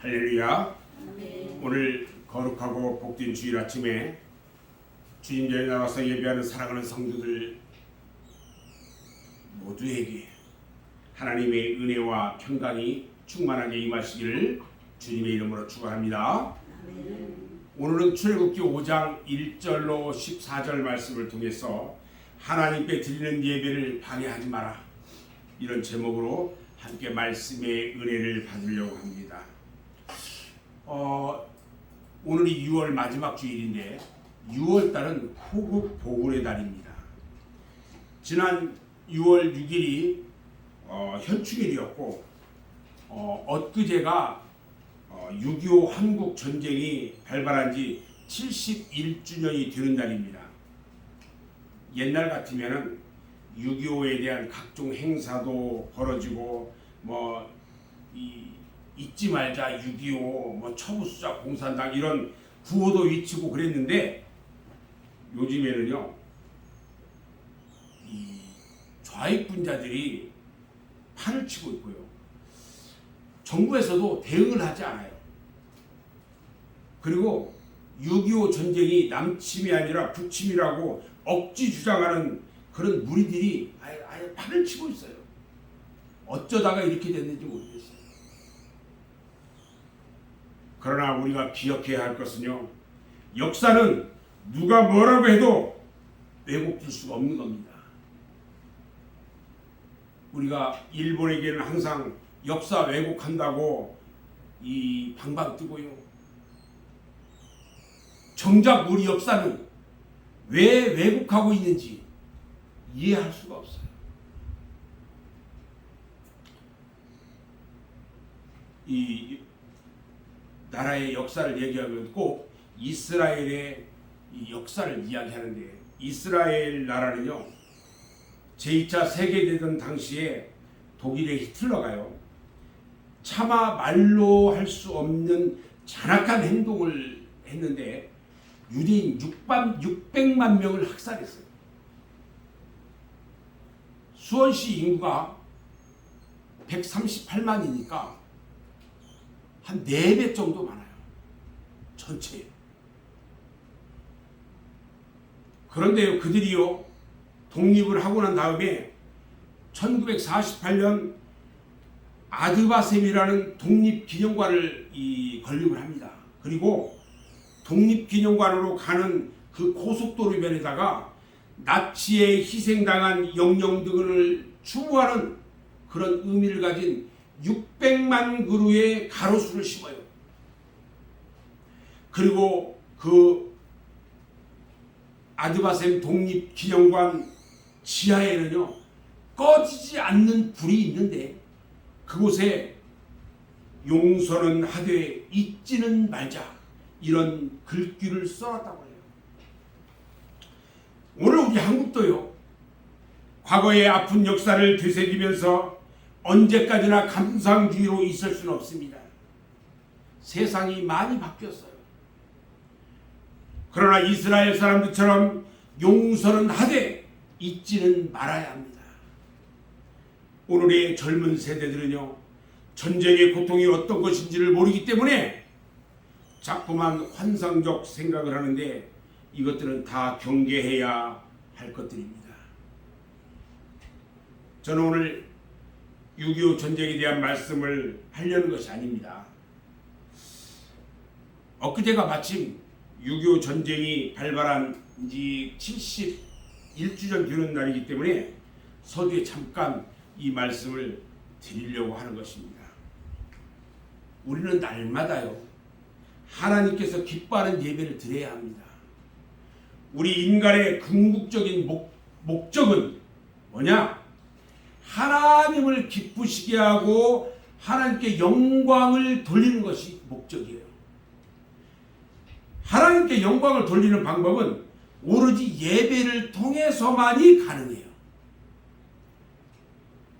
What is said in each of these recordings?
할렐루야. 오늘 거룩하고 복된 주일 아침에 주님 전에 나와서 예배하는 사랑하는 성도들 모두에게 하나님의 은혜와 평강이 충만하게 임하시기를 주님의 이름으로 축원합니다. 오늘은 출애굽기 5장 1절로 14절 말씀을 통해서 하나님께 드리는 예배를 방해하지 마라, 이런 제목으로 함께 말씀의 은혜를 받으려고 합니다. 오늘이 6월 마지막 주일인데 6월달은 호국 보훈의 달입니다. 지난 6월 6일이 현충일이었고 엊그제가 6.25 한국 전쟁이 발발한 지 71주년이 되는 날입니다. 옛날 같으면은 6.25에 대한 각종 행사도 벌어지고 잊지 말자 6.25 처부수자 공산당 이런 구호도 외치고 그랬는데, 요즘에는요 이 좌익분자들이 판을 치고 있고요, 정부에서도 대응을 하지 않아요. 그리고 6.25 전쟁이 남침이 아니라 북침이라고 억지 주장하는 그런 무리들이 아예 판을 치고 있어요. 어쩌다가 이렇게 됐는지 모르겠어요. 그러나 우리가 기억해야 할 것은요, 역사는 누가 뭐라고 해도 왜곡될 수가 없는 겁니다. 우리가 일본에게는 항상 역사 왜곡한다고 이 방방 뜨고요, 정작 우리 역사는 왜 왜곡하고 있는지 이해할 수가 없어요. 이 나라의 역사를 얘기하면 꼭 이스라엘의 이 역사를 이야기하는데, 이스라엘 나라는요 제2차 세계대전 당시에 독일의 히틀러가요 차마 말로 할 수 없는 잔악한 행동을 했는데 유대인 600만 명을 학살했어요. 수원시 인구가 138만이니까 한 4배 정도 많아요, 전체에. 그런데요, 그들이요 독립을 하고 난 다음에 1948년 아드바셈이라는 독립기념관을 건립을 합니다. 그리고 독립기념관으로 가는 그 고속도로변에다가 나치에 희생당한 영령들을 추모하는 그런 의미를 가진 600만 그루의 가로수를 심어요. 그리고 그 아드바셈 독립기념관 지하에는요 꺼지지 않는 불이 있는데, 그곳에 용서는 하되 잊지는 말자, 이런 글귀를 써놨다고 해요. 오늘 우리 한국도요 과거의 아픈 역사를 되새기면서 언제까지나 감상주의로 있을 수는 없습니다. 세상이 많이 바뀌었어요. 그러나 이스라엘 사람들처럼 용서는 하되 잊지는 말아야 합니다. 오늘의 젊은 세대들은요 전쟁의 고통이 어떤 것인지를 모르기 때문에 자꾸만 환상적 생각을 하는데, 이것들은 다 경계해야 할 것들입니다. 저는 오늘 6.25 전쟁에 대한 말씀을 하려는 것이 아닙니다. 엊그제가 마침 6.25 전쟁이 발발한 지 71주년 되는 날이기 때문에 서두에 잠깐 이 말씀을 드리려고 하는 것입니다. 우리는 날마다요 하나님께서 기뻐하는 예배를 드려야 합니다. 우리 인간의 궁극적인 목적은 뭐냐? 하나님을 기쁘시게 하고 하나님께 영광을 돌리는 것이 목적이에요. 하나님께 영광을 돌리는 방법은 오로지 예배를 통해서만이 가능해요.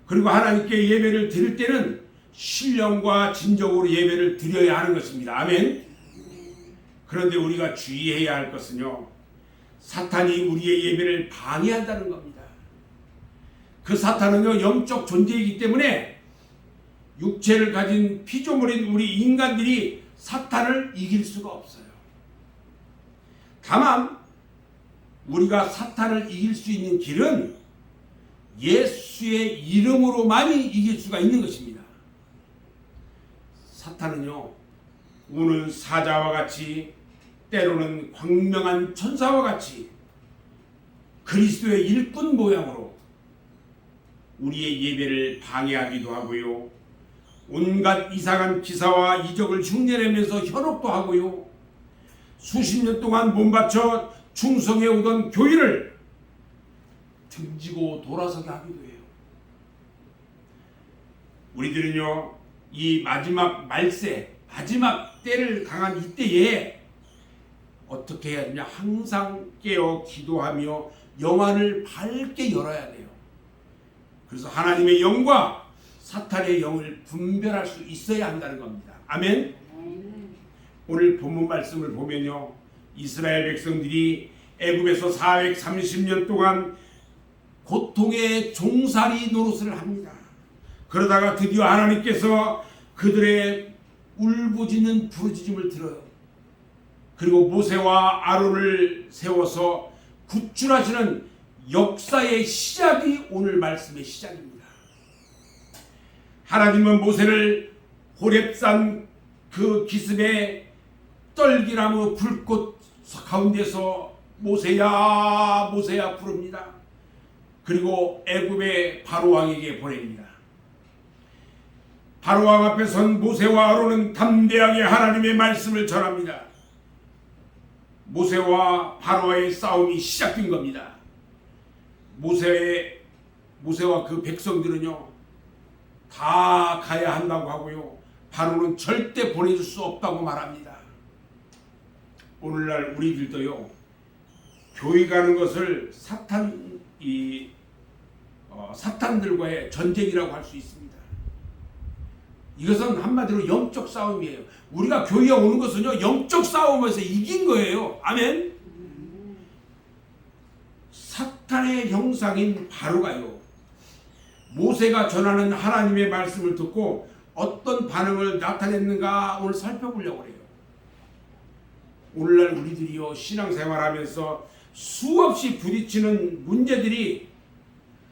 그리고 하나님께 예배를 드릴 때는 신령과 진정으로 예배를 드려야 하는 것입니다. 아멘. 그런데 우리가 주의해야 할 것은요, 사탄이 우리의 예배를 방해한다는 겁니다. 그 사탄은요 영적 존재이기 때문에 육체를 가진 피조물인 우리 인간들이 사탄을 이길 수가 없어요. 다만 우리가 사탄을 이길 수 있는 길은 예수의 이름으로만이 이길 수가 있는 것입니다. 사탄은요, 우는 사자와 같이, 때로는 광명한 천사와 같이 그리스도의 일꾼 모양으로 우리의 예배를 방해하기도 하고요, 온갖 이상한 기사와 이적을 흉내내면서 현혹도 하고요, 수십 년 동안 몸바쳐 충성해 오던 교회를 등지고 돌아서게 하기도 해요. 우리들은요, 이 마지막 말세, 마지막 때를 강한 이때에 어떻게 해야 되냐? 항상 깨어 기도하며 영안을 밝게 열어야 돼요. 그래서 하나님의 영과 사탄의 영을 분별할 수 있어야 한다는 겁니다. 아멘. 오늘 본문 말씀을 보면요, 이스라엘 백성들이 애굽에서 430년 동안 고통의 종살이 노릇을 합니다. 그러다가 드디어 하나님께서 그들의 울부짖는 부르짖음을 들어요. 그리고 모세와 아론을 세워서 구출하시는 역사의 시작이 오늘 말씀의 시작입니다. 하나님은 모세를 호렙산 그 기슭의 떨기나무 불꽃 가운데서 모세야 모세야 부릅니다. 그리고 애굽의 바로왕에게 보냅니다. 바로왕 앞에 선 모세와 아론은 담대하게 하나님의 말씀을 전합니다. 모세와 바로와의 싸움이 시작된 겁니다. 모세와 그 백성들은요, 다 가야 한다고 하고요, 바로는 절대 보내줄 수 없다고 말합니다. 오늘날 우리들도요, 교회 가는 것을 사탄들과의 전쟁이라고 할 수 있습니다. 이것은 한마디로 영적 싸움이에요. 우리가 교회에 오는 것은요, 영적 싸움에서 이긴 거예요. 아멘. 사탄의 형상인 바로가요, 모세가 전하는 하나님의 말씀을 듣고 어떤 반응을 나타냈는가 오늘 살펴보려고 해요. 오늘날 우리들이요, 신앙생활하면서 수없이 부딪히는 문제들이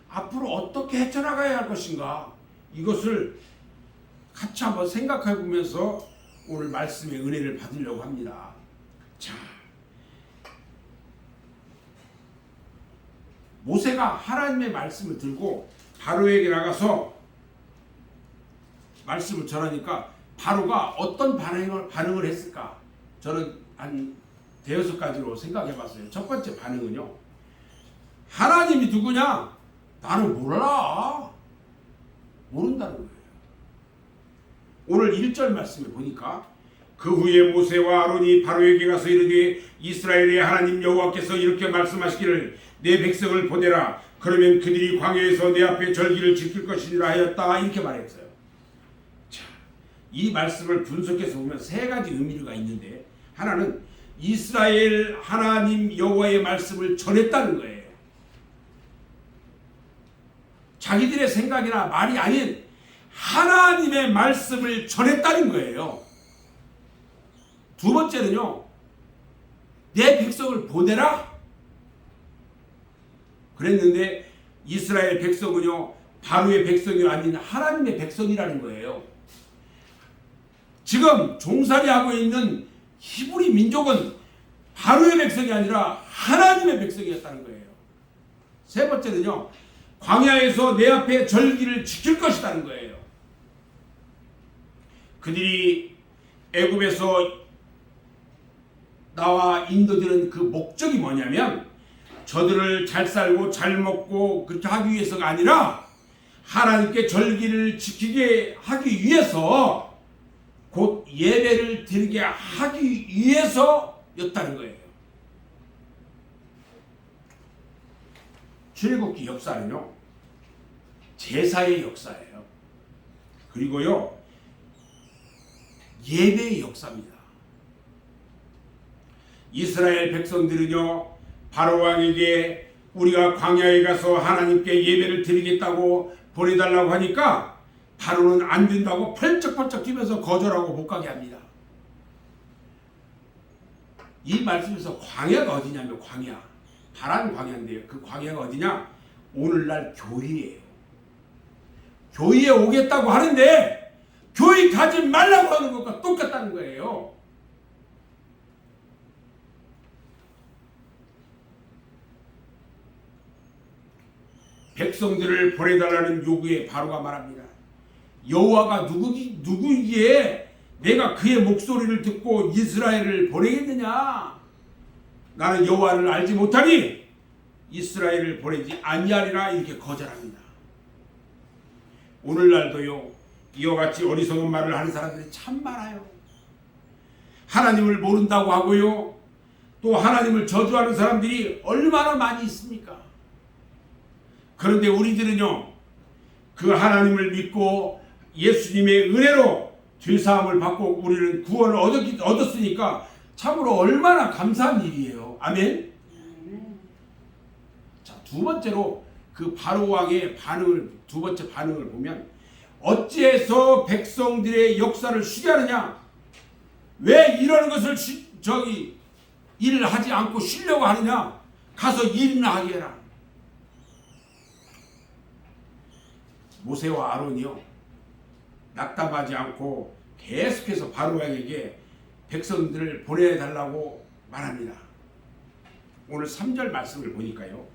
앞으로 어떻게 헤쳐나가야 할 것인가, 이것을 같이 한번 생각해 보면서 오늘 말씀의 은혜를 받으려고 합니다. 자, 모세가 하나님의 말씀을 들고 바로에게 나가서 말씀을 전하니까 바로가 어떤 반응을 했을까? 저는 한 대여섯 가지로 생각해 봤어요. 첫 번째 반응은요, 하나님이 누구냐? 나는 몰라. 모른다는 거예요. 오늘 1절 말씀에 보니까 그 후에 모세와 아론이 바로에게 가서 이르되 이스라엘의 하나님 여호와께서 이렇게 말씀하시기를 내 백성을 보내라. 그러면 그들이 광야에서 내 앞에 절기를 지킬 것이니라 하였다. 이렇게 말했어요. 자, 이 말씀을 분석해서 보면 세 가지 의미가 있는데, 하나는 이스라엘 하나님 여호와의 말씀을 전했다는 거예요. 자기들의 생각이나 말이 아닌 하나님의 말씀을 전했다는 거예요. 두 번째는요, 내 백성을 보내라 그랬는데 이스라엘 백성은요, 바로의 백성이 아닌 하나님의 백성이라는 거예요. 지금 종살이하고 있는 히브리 민족은 바로의 백성이 아니라 하나님의 백성이었다는 거예요. 세 번째는요, 광야에서 내 앞에 절기를 지킬 것이라는 거예요. 그들이 애굽에서 나와 인도되는 그 목적이 뭐냐면, 저들을 잘 살고 잘 먹고 그렇게 하기 위해서가 아니라 하나님께 절기를 지키게 하기 위해서, 곧 예배를 드리게 하기 위해서였다는 거예요. 출애굽기 역사는요, 제사의 역사예요. 그리고요, 예배의 역사입니다. 이스라엘 백성들은요, 바로왕에게 우리가 광야에 가서 하나님께 예배를 드리겠다고 보내달라고 하니까 바로는 안 된다고 펄쩍펄쩍 뛰면서 거절하고 못 가게 합니다. 이 말씀에서 광야가 어디냐면 광야, 파란 광야인데요. 그 광야가 어디냐? 오늘날 교회예요. 교회에 오겠다고 하는데 교회 가지 말라고 하는 것과 똑같다는 거예요. 백성들을 보내달라는 요구에 바로가 말합니다. 여호와가 누구이기에 내가 그의 목소리를 듣고 이스라엘을 보내겠느냐? 나는 여호와를 알지 못하니 이스라엘을 보내지 아니하리라 이렇게 거절합니다. 오늘날도요 이와 같이 어리석은 말을 하는 사람들이 참 많아요. 하나님을 모른다고 하고요 또 하나님을 저주하는 사람들이 얼마나 많이 있습니까? 그런데 우리들은요 그 하나님을 믿고 예수님의 은혜로 죄사함을 받고 우리는 구원을 얻었으니까 참으로 얼마나 감사한 일이에요. 아멘. 자, 두 번째로 그 바로 왕의 두 번째 반응을 보면 어찌해서 백성들의 역사를 쉬게 하느냐? 왜 이러는 것을 일을 하지 않고 쉬려고 하느냐? 가서 일이나 하게 해라. 모세와 아론이요 낙담하지 않고 계속해서 바로 왕에게 백성들을 보내달라고 말합니다. 오늘 3절 말씀을 보니까요.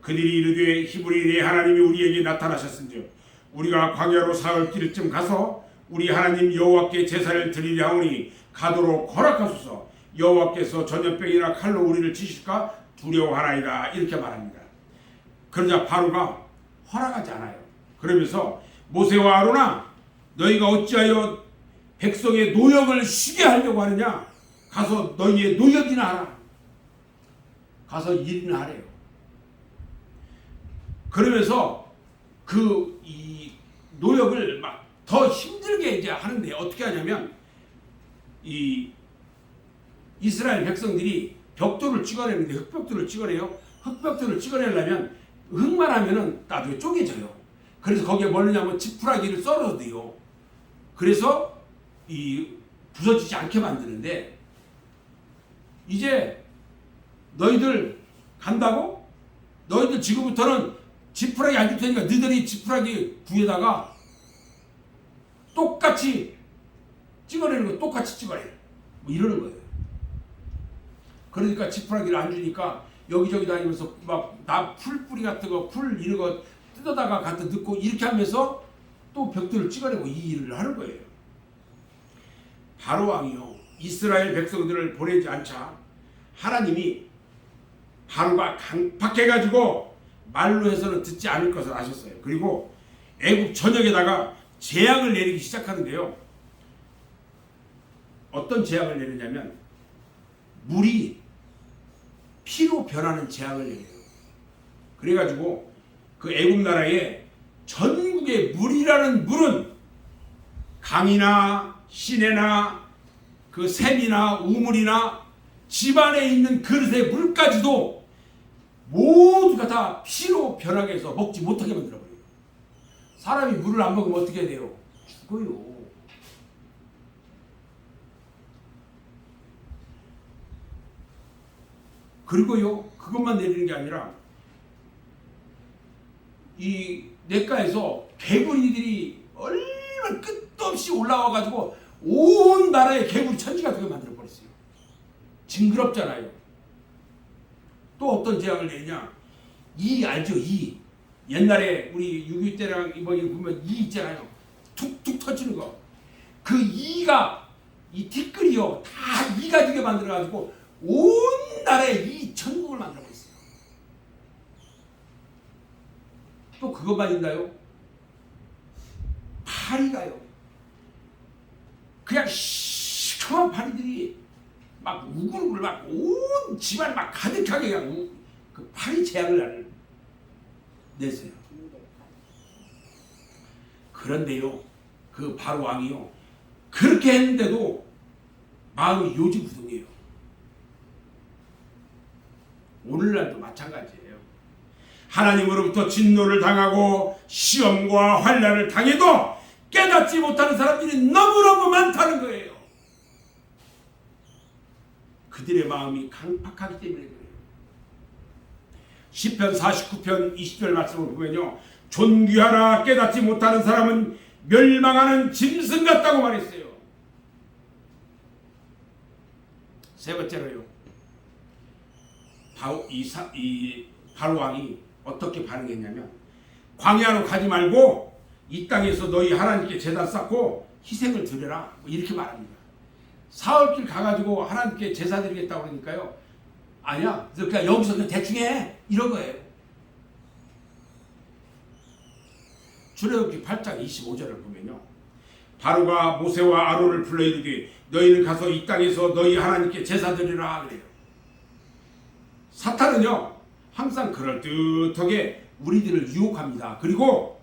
그들이 이르되 히브리 내 하나님이 우리에게 나타나셨은즉 우리가 광야로 사흘 길쯤 가서 우리 하나님 여호와께 제사를 드리려 하오니 가도록 허락하소서. 여호와께서 전염병이나 칼로 우리를 치실까 두려워하나이다 이렇게 말합니다. 그러자 바로가 허락하지 않아요. 그러면서 모세와 아론아 너희가 어찌하여 백성의 노역을 쉬게 하려고 하느냐? 가서 너희의 노역이나 하라. 가서 일이나 하래요. 그러면서 이 노역을 막 더 힘들게 이제 하는데 어떻게 하냐면 이 이스라엘 백성들이 벽돌을 찍어내는데 흙벽돌을 찍어내요. 흙벽돌을 찍어내려면 흙만 하면은 나중에 쪼개져요. 그래서 거기에 뭘 넣냐면 지푸라기를 썰어도 돼요. 그래서 부서지지 않게 만드는데 이제 너희들 간다고? 너희들 지금부터는 지푸라기 안 줄 테니까 너희들이 지푸라기 부에다가 똑같이 찍어내는 거 똑같이 찍어내. 뭐 이러는 거예요. 그러니까 지푸라기를 안 주니까 여기저기 다니면서 막 나 풀뿌리 같은 거, 풀 이런 거 뜯어다가 갖다 넣고 이렇게 하면서 또 벽돌을 찍어내고 이 일을 하는 거예요. 바로 왕이요 이스라엘 백성들을 보내지 않자 하나님이 바로가 강팍해가지고 말로 해서는 듣지 않을 것을 아셨어요. 그리고 애국 전역에다가 재앙을 내리기 시작하는데요. 어떤 재앙을 내리냐면 물이 피로 변하는 재앙을 내려요. 그래가지고 그 애국 나라에 전국의 물이라는 물은 강이나 시내나 그 샘이나 우물이나 집안에 있는 그릇의 물까지도 모두가 다 피로 변하게 해서 먹지 못하게 만들어버려요. 사람이 물을 안 먹으면 어떻게 돼요? 죽어요. 그리고요 그것만 내리는 게 아니라 이 냇가에서 개구리들이 얼마나 끝도 없이 올라와 가지고 온 나라에 개구리 천지가 되게 만들어 버렸어요. 징그럽잖아요. 또 어떤 재앙을 내냐? 이 알죠? 이 옛날에 우리 6.25 때랑 이번에 보면 이 있잖아요. 툭툭 터지는 거. 그 이가 이 티끌이요 다 이가 되게 만들어 가지고 온 나라에 이 천국을 만들어 버렸어요. 또 그것만 있나요? 파리가요. 그냥 시커먼 파리들이 막 우글우글 막 온 집안 막 가득하게 그냥 그 파리 재앙을 냈어요. 그런데요, 그 바로 왕이요, 그렇게 했는데도 마음이 요지부동이에요. 오늘날도 마찬가지예요. 하나님으로부터 진노를 당하고 시험과 환난을 당해도 깨닫지 못하는 사람들이 너무너무 많다는 거예요. 그들의 마음이 강팍하기 때문에 그래요. 시편 49편 20절 말씀을 보면요, 존귀하나 깨닫지 못하는 사람은 멸망하는 짐승 같다고 말했어요. 세 번째로요, 바로 왕이 어떻게 반응했냐면, 광야로 가지 말고 이 땅에서 너희 하나님께 제단 쌓고 희생을 드려라, 이렇게 말합니다. 사흘길 가가지고 하나님께 제사 드리겠다고 그러니까요, 아니야, 그냥 여기서 그냥 대충 해, 이런 거예요. 출애굽기 8장 25절을 보면요, 바로가 모세와 아론을 불러 이르되 너희는 가서 이 땅에서 너희 하나님께 제사 드리라 그래요. 사탄은요, 항상 그럴듯하게 우리들을 유혹합니다. 그리고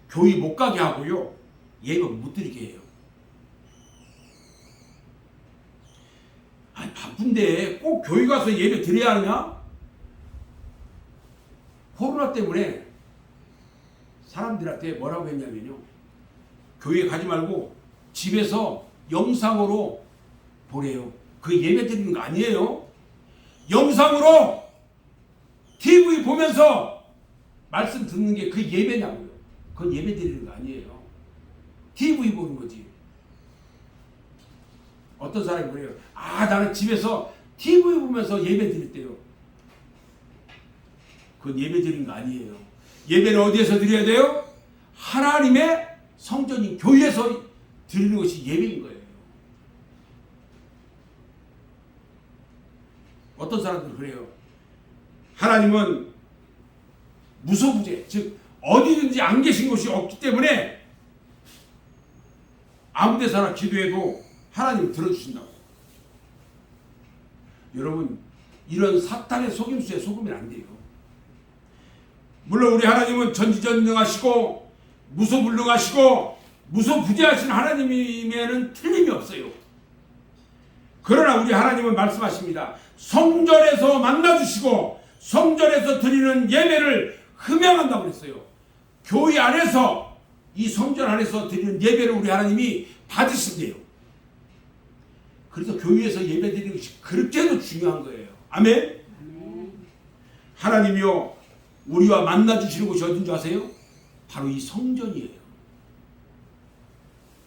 교회 못 가게 하고요, 예배 못 드리게 해요. 아니, 바쁜데 꼭 교회 가서 예배 드려야 하느냐? 코로나 때문에 사람들한테 뭐라고 했냐면요, 교회 가지 말고 집에서 영상으로 보래요. 그게 예배 드리는 거 아니에요. 영상으로 TV 보면서 말씀 듣는 게 그게 예배냐고요. 그건 예배 드리는 거 아니에요. TV 보는 거지. 어떤 사람이 그래요. 나는 집에서 TV 보면서 예배 드릴 때요. 그건 예배 드리는 거 아니에요. 예배는 어디에서 드려야 돼요? 하나님의 성전인 교회에서 드리는 것이 예배인 거예요. 어떤 사람들은 그래요. 하나님은 무소부재, 즉 어디든지 안 계신 곳이 없기 때문에 아무 데서나 기도해도 하나님 들어주신다고. 여러분, 이런 사탄의 속임수에 속으면 안 돼요. 물론 우리 하나님은 전지전능하시고 무소불능하시고 무소부재하신 하나님이면은 틀림이 없어요. 그러나 우리 하나님은 말씀하십니다. 성전에서 만나주시고 성전에서 드리는 예배를 흠양한다고 그랬어요. 교회 안에서, 이 성전 안에서 드리는 예배를 우리 하나님이 받으신대요. 그래서 교회에서 예배 드리는 것이 그렇게도 중요한 거예요. 아멘? 하나님이요, 우리와 만나주시는 곳이 어딘지 아세요? 바로 이 성전이에요.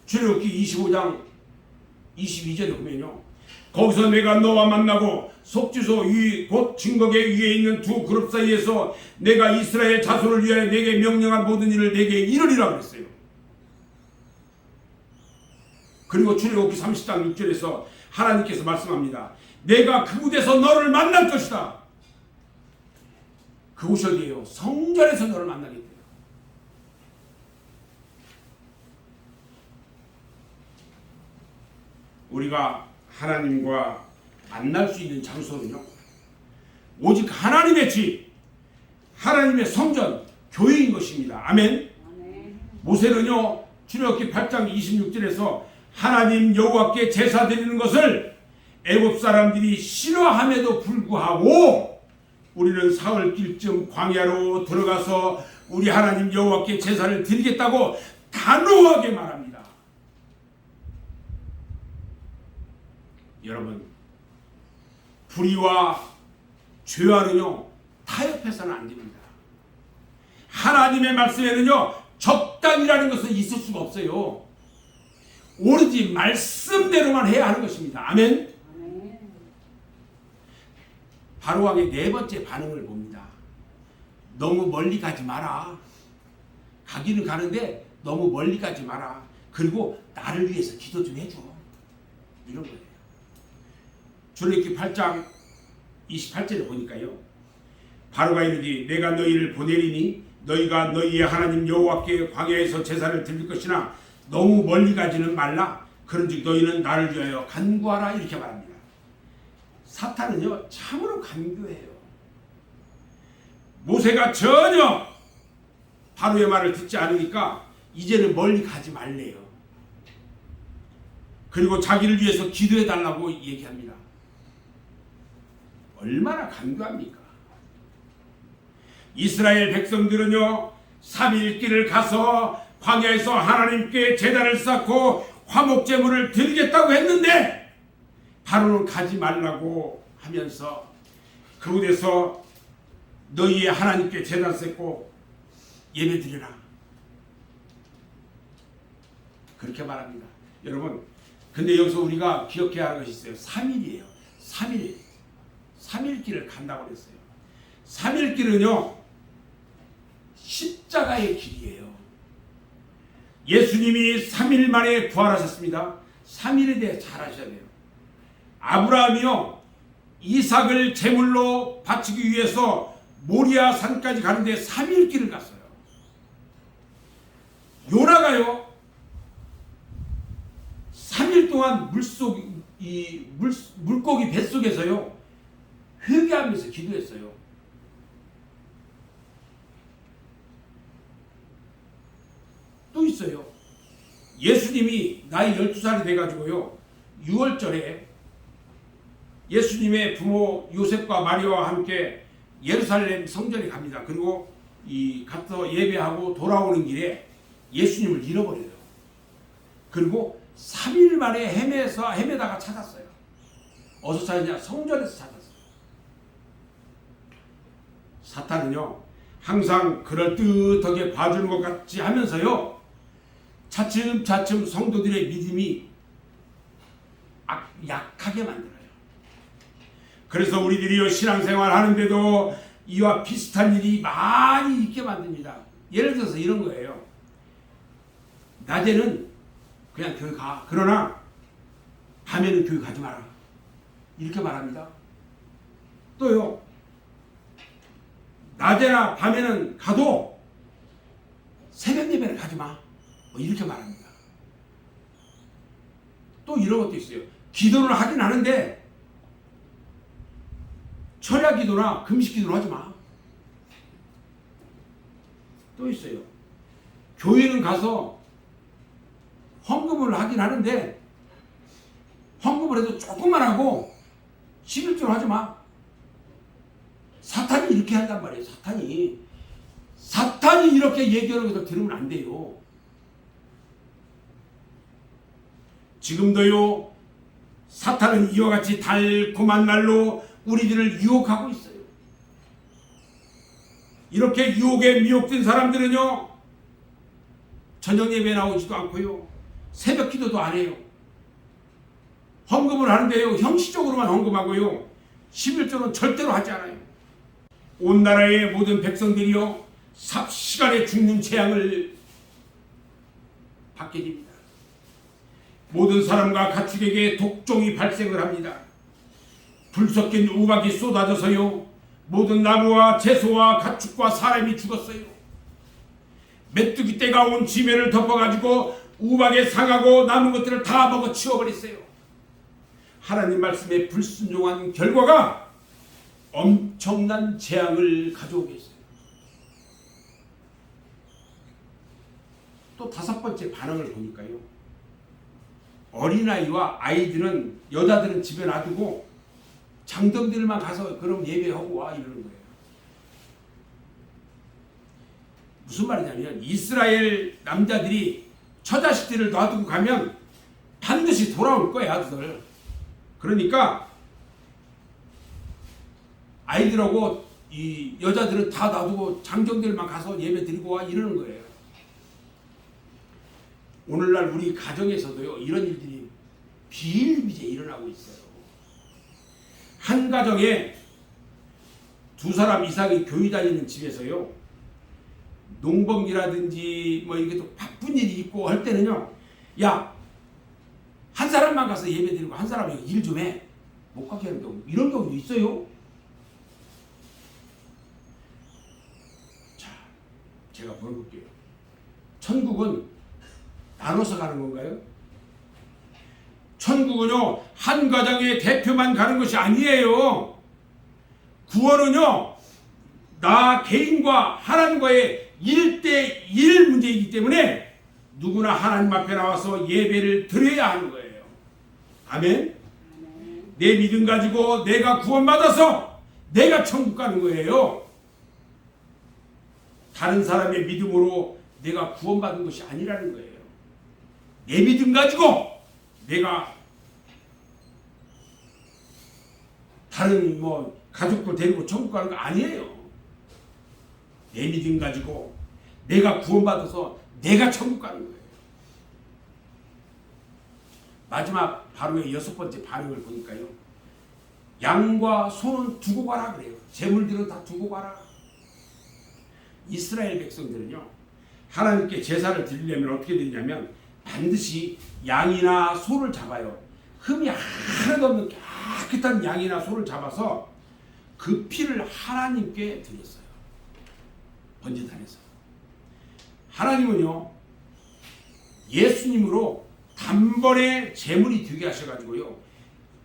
출애굽기 25장 22절에 보면요, 거기서 내가 너와 만나고 속죄소 위 곧 증거계 위에 있는 두 그룹 사이에서 내가 이스라엘 자손을 위하여 내게 명령한 모든 일을 내게 이르리라 그랬어요. 그리고 출애굽기 30장 6절에서 하나님께서 말씀합니다. 내가 그곳에서 너를 만날 것이다. 그곳이 어디예요? 성전에서 너를 만나게 돼요. 우리가 하나님과 만날 수 있는 장소는요, 오직 하나님의 집, 하나님의 성전, 교회인 것입니다. 아멘. 모세는요, 출애굽기 8장 26절에서 하나님 여호와께 제사 드리는 것을 애굽 사람들이 싫어함에도 불구하고 우리는 사흘길쯤 광야로 들어가서 우리 하나님 여호와께 제사를 드리겠다고 단호하게 말합니다. 여러분, 불의와 죄와는요, 타협해서는 안 됩니다. 하나님의 말씀에는요, 적당이라는 것은 있을 수가 없어요. 오로지 말씀대로만 해야 하는 것입니다. 아멘. 바로왕의 네 번째 반응을 봅니다. 너무 멀리 가지 마라. 가기는 가는데 너무 멀리 가지 마라. 그리고 나를 위해서 기도 좀 해줘. 이런 거예요. 출애굽기 8장 28절에 보니까요, 바로가 이르되 내가 너희를 보내리니 너희가 너희의 하나님 여호와께 광야에서 제사를 드릴 것이나 너무 멀리 가지는 말라. 그런즉 너희는 나를 위하여 간구하라. 이렇게 말합니다. 사탄은요, 참으로 간교해요. 모세가 전혀 바로의 말을 듣지 않으니까 이제는 멀리 가지 말래요. 그리고 자기를 위해서 기도해 달라고 얘기합니다. 얼마나 간교합니까? 이스라엘 백성들은요 3일길을 가서 광야에서 하나님께 제단을 쌓고 화목제물을 드리겠다고 했는데 바로는 가지 말라고 하면서 그곳에서 너희의 하나님께 제단 쌓고 예배드리라 그렇게 말합니다. 여러분 근데 여기서 우리가 기억해야 하는 것이 있어요. 3일이에요. 3일길을 간다고 그랬어요. 3일길은요 십자가의 길이에요. 예수님이 3일 만에 부활하셨습니다. 3일에 대해 잘 아셔야 돼요. 아브라함이요 이삭을 제물로 바치기 위해서 모리아 산까지 가는데 3일 길을 갔어요. 요나가요 3일 동안 물고기 뱃속에서요 회개하면서 기도했어요. 또 있어요. 예수님이 나이 12살이 돼가지고요 6월절에 예수님의 부모 요셉과 마리아와 함께 예루살렘 성전에 갑니다. 그리고 가서 예배하고 돌아오는 길에 예수님을 잃어버려요. 그리고 3일 만에 헤매다가 찾았어요. 어디서 찾았냐? 성전에서 찾았어요. 사탄은요 항상 그럴듯하게 봐주는 것 같이 하면서요 차츰차츰 성도들의 믿음이 약하게 만들어요. 그래서 우리들이 신앙생활 하는데도 이와 비슷한 일이 많이 있게 만듭니다. 예를 들어서 이런 거예요. 낮에는 그냥 교회 가. 그러나 밤에는 교회 가지 마라. 이렇게 말합니다. 또요. 낮에나 밤에는 가도 새벽 예배를 가지 마. 이렇게 말합니다. 또 이런 것도 있어요. 기도를 하긴 하는데 철야 기도나 금식 기도를 하지 마. 또 있어요. 교회는 가서 헌금을 하긴 하는데 헌금을 해도 조금만 하고 11조를 하지 마. 사탄이 이렇게 한단 말이에요. 사탄이 이렇게 얘기하는 것을 들으면 안 돼요. 지금도요 사탄은 이와 같이 달콤한 말로 우리들을 유혹하고 있어요. 이렇게 유혹에 미혹된 사람들은요 저녁 예배 나오지도 않고요 새벽 기도도 안 해요. 헌금을 하는데요 형식적으로만 헌금하고요 11조는 절대로 하지 않아요. 온 나라의 모든 백성들이요 삽시간에 죽는 재앙을 받게 됩니다. 모든 사람과 가축에게 독종이 발생을 합니다. 불 섞인 우박이 쏟아져서요 모든 나무와 채소와 가축과 사람이 죽었어요. 메뚜기 떼가 온 지면을 덮어가지고 우박에 상하고 남은 것들을 다 먹어 치워버렸어요. 하나님 말씀에 불순종한 결과가 엄청난 재앙을 가져오게 했어요. 또 5번째 반응을 보니까요 어린아이와 아이들은 여자들은 집에 놔두고 장동들만 가서 그럼 예배하고 와 이러는 거예요. 무슨 말이냐면 이스라엘 남자들이 처자식들을 놔두고 가면 반드시 돌아올 거야 아들. 그러니까 아이들하고 이 여자들은 다 놔두고 장정들만 가서 예배 드리고 와 이러는 거예요. 오늘날 우리 가정에서도요 이런 일들이 비일비재 일어나고 있어요. 한 가정에 2사람 이상이 교회 다니는 집에서요 농번기라든지 뭐 이렇게 또 바쁜 일이 있고 할 때는요 야 한 사람만 가서 예배 드리고 한 사람이 일 좀 해 못 가게 하는 경우 이런 경우도 있어요. 자 제가 물어볼게요. 천국은 나눠서 가는 건가요? 천국은요 한 가정의 대표만 가는 것이 아니에요. 구원은요 나 개인과 하나님과의 1대1 문제이기 때문에 누구나 하나님 앞에 나와서 예배를 드려야 하는 거예요. 아멘. 내 믿음 가지고 내가 구원받아서 내가 천국 가는 거예요. 다른 사람의 믿음으로 내가 구원받은 것이 아니라는 거예요. 내 믿음 가지고 내가 다른 가족들 데리고 천국 가는 거 아니에요. 내 믿음 가지고 내가 구원받아서 내가 천국 가는 거예요. 마지막 바로의 6번째 반응을 보니까요. 양과 소는 두고 가라 그래요. 재물들은 다 두고 가라. 이스라엘 백성들은요. 하나님께 제사를 드리려면 어떻게 드리냐면 반드시 양이나 소를 잡아요. 흠이 하나도 없는 깨끗한 양이나 소를 잡아서 그 피를 하나님께 드렸어요. 번제단에서. 하나님은요. 예수님으로 단번에 제물이 되게 하셔가지고요.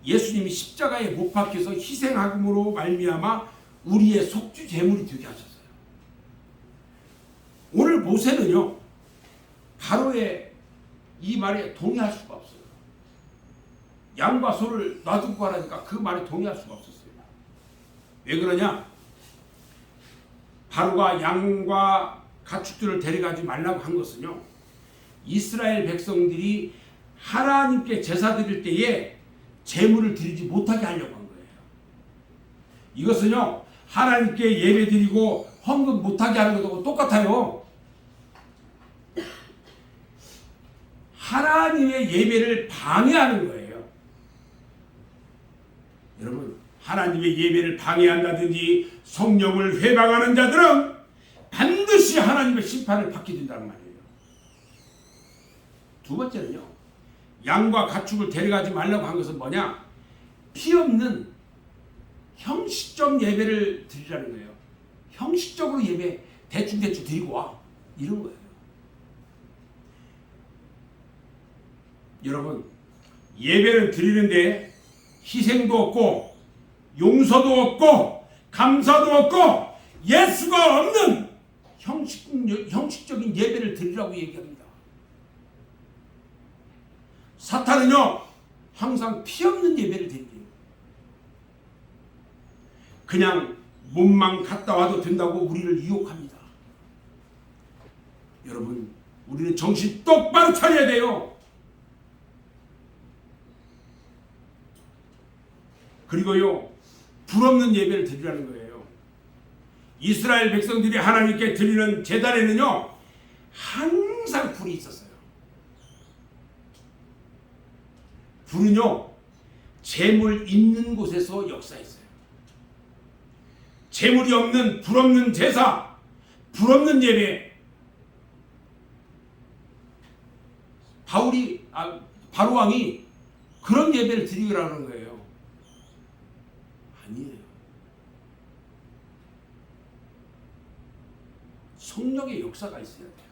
예수님이 십자가에 못 박혀서 희생함으로 말미암아 우리의 속주 제물이 되게 하셨어요. 오늘 모세는요. 바로의 이 말에 동의할 수가 없어요. 양과 소를 놔두고 가라니까 그 말에 동의할 수가 없었어요. 왜 그러냐? 바로가 양과 가축들을 데려가지 말라고 한 것은요. 이스라엘 백성들이 하나님께 제사 드릴 때에 제물을 드리지 못하게 하려고 한 거예요. 이것은요. 하나님께 예배 드리고 헌금 못하게 하는 것하고 똑같아요. 하나님의 예배를 방해하는 거예요. 여러분, 하나님의 예배를 방해한다든지 성령을 회방하는 자들은 반드시 하나님의 심판을 받게 된다는 말이에요. 두 번째는요. 양과 가축을 데려가지 말라고 한 것은 뭐냐? 피 없는 형식적 예배를 드리라는 거예요. 형식적으로 예배 대충 드리고 와. 이런 거예요. 여러분, 예배를 드리는데 희생도 없고 용서도 없고 감사도 없고 예수가 없는 형식적인 예배를 드리라고 얘기합니다. 사탄은요 항상 피 없는 예배를 드립니다. 그냥 몸만 갔다 와도 된다고 우리를 유혹합니다. 여러분, 우리는 정신 똑바로 차려야 돼요. 그리고요, 불 없는 예배를 드리라는 거예요. 이스라엘 백성들이 하나님께 드리는 제단에는요, 항상 불이 있었어요. 불은요, 재물 있는 곳에서 역사했어요. 재물이 없는, 불 없는 제사, 불 없는 예배. 바로 왕이 그런 예배를 드리라는 거예요. 아니에요. 성령의 역사가 있어야 돼요.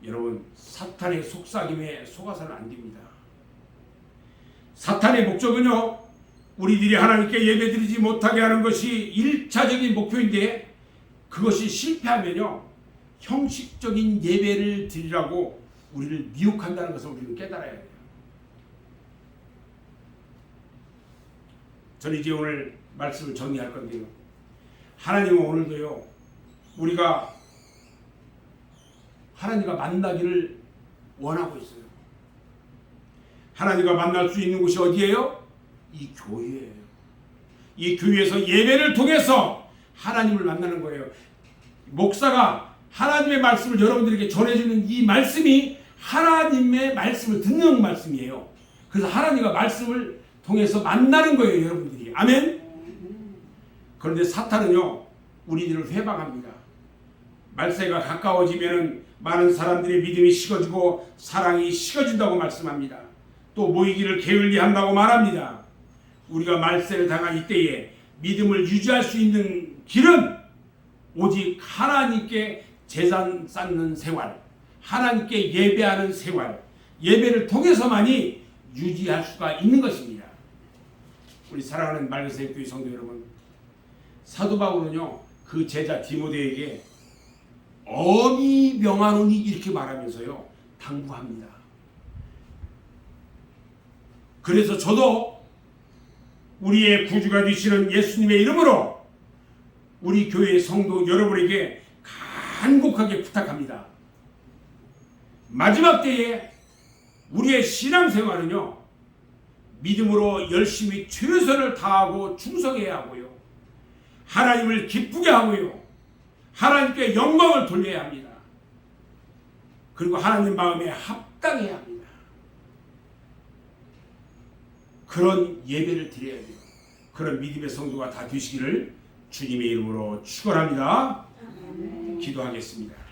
여러분, 사탄의 속삭임에 속아서는 안 됩니다. 사탄의 목적은요, 우리들이 하나님께 예배드리지 못하게 하는 것이 1차적인 목표인데, 그것이 실패하면요, 형식적인 예배를 드리라고 우리를 미혹한다는 것을 우리는 깨달아야 돼요. 저는 이제 오늘 말씀을 정리할 건데요. 하나님은 오늘도요, 우리가 하나님과 만나기를 원하고 있어요. 하나님과 만날 수 있는 곳이 어디예요? 이 교회예요. 이 교회에서 예배를 통해서 하나님을 만나는 거예요. 목사가 하나님의 말씀을 여러분들에게 전해주는 이 말씀이 하나님의 말씀을 듣는 말씀이에요. 그래서 하나님과 말씀을 통해서 만나는 거예요, 여러분들이. 아멘? 그런데 사탄은요, 우리들을 회방합니다. 말세가 가까워지면 많은 사람들의 믿음이 식어지고 사랑이 식어진다고 말씀합니다. 또 모이기를 게을리한다고 말합니다. 우리가 말세를 당한 이때에 믿음을 유지할 수 있는 길은 오직 하나님께 제사 쌓는 생활, 하나님께 예배하는 생활, 예배를 통해서만이 유지할 수가 있는 것입니다. 우리 사랑하는 말세의 교회 성도 여러분, 사도 바울은요, 그 제자 디모데에게 엄히 명하노니 이렇게 말하면서요, 당부합니다. 그래서 저도 우리의 구주가 되시는 예수님의 이름으로 우리 교회 성도 여러분에게 간곡하게 부탁합니다. 마지막 때에 우리의 신앙생활은요, 믿음으로 열심히 최선을 다하고 충성해야 하고요, 하나님을 기쁘게 하고요, 하나님께 영광을 돌려야 합니다. 그리고 하나님 마음에 합당해야 합니다. 그런 예배를 드려야 돼요. 그런 믿음의 성도가 다 되시기를 주님의 이름으로 축원합니다. 기도하겠습니다.